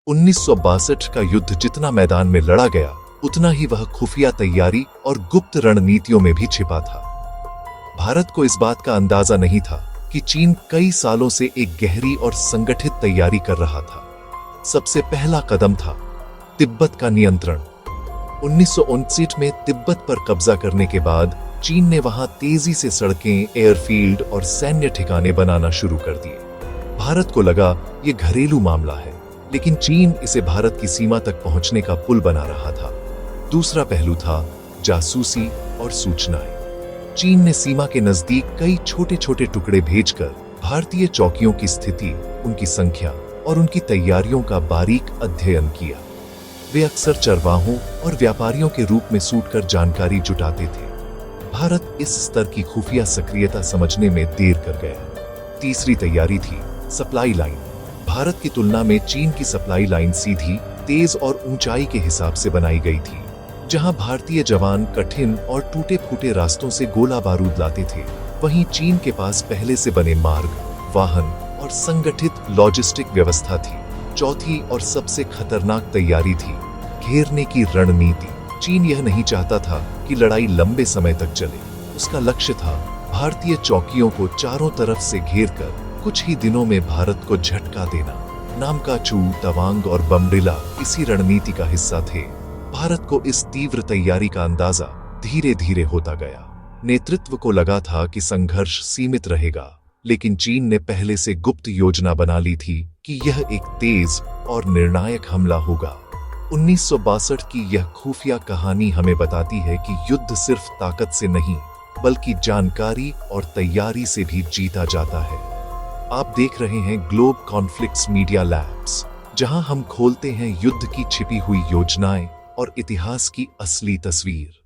1962 का युद्ध जितना मैदान में लड़ा गया, उतना ही वह खुफिया तैयारी और गुप्त रणनीतियों में भी छिपा था। भारत को इस बात का अंदाजा नहीं था कि चीन कई सालों से एक गहरी और संगठित तैयारी कर रहा था। सबसे पहला कदम था तिब्बत का नियंत्रण। 1959 में तिब्बत पर कब्जा करने के बाद चीन ने वहां तेजी से सड़कें, एयरफील्ड और सैन्य ठिकाने बनाना शुरू कर दिए। भारत को लगा ये घरेलू मामला है, लेकिन चीन इसे भारत की सीमा तक पहुंचने का पुल बना रहा था। दूसरा पहलू था जासूसी और सूचनाएं। चीन ने सीमा के नजदीक कई छोटे छोटे टुकड़े भेजकर भारतीय चौकियों की स्थिति, उनकी संख्या और उनकी तैयारियों का बारीक अध्ययन किया। वे अक्सर चरवाहों और व्यापारियों के रूप में सूट कर जानकारी जुटाते थे। भारत इस स्तर की खुफिया सक्रियता समझने में देर कर गया। तीसरी तैयारी थी सप्लाई लाइन। भारत की तुलना में चीन की सप्लाई लाइन सीधी, तेज और ऊंचाई के हिसाब से बनाई गई थी। जहां भारतीय जवान कठिन और टूटे फूटे रास्तों से गोला बारूद लाते थे, वहीं चीन के पास पहले से बने मार्ग, वाहन और संगठित लॉजिस्टिक व्यवस्था थी। चौथी और सबसे खतरनाक तैयारी थी घेरने की रणनीति। चीन यह नहीं चाहता था कि लड़ाई लंबे समय तक चले। उसका लक्ष्य था भारतीय चौकियों को चारों तरफ से घेरकर कुछ ही दिनों में भारत को झटका देना। नामकाचू, तवांग और बमडिला इसी रणनीति का हिस्सा थे। भारत को इस तीव्र तैयारी का अंदाजा धीरे धीरे होता गया। नेतृत्व को लगा था कि संघर्ष सीमित रहेगा, लेकिन चीन ने पहले से गुप्त योजना बना ली थी कि यह एक तेज और निर्णायक हमला होगा। 1962 की यह खुफिया कहानी हमें बताती है कि युद्ध सिर्फ ताकत से नहीं, बल्कि जानकारी और तैयारी से भी जीता जाता है। आप देख रहे हैं ग्लोब कॉन्फ्लिक्ट्स मीडिया लैब्स, जहां हम खोलते हैं युद्ध की छिपी हुई योजनाएं और इतिहास की असली तस्वीर।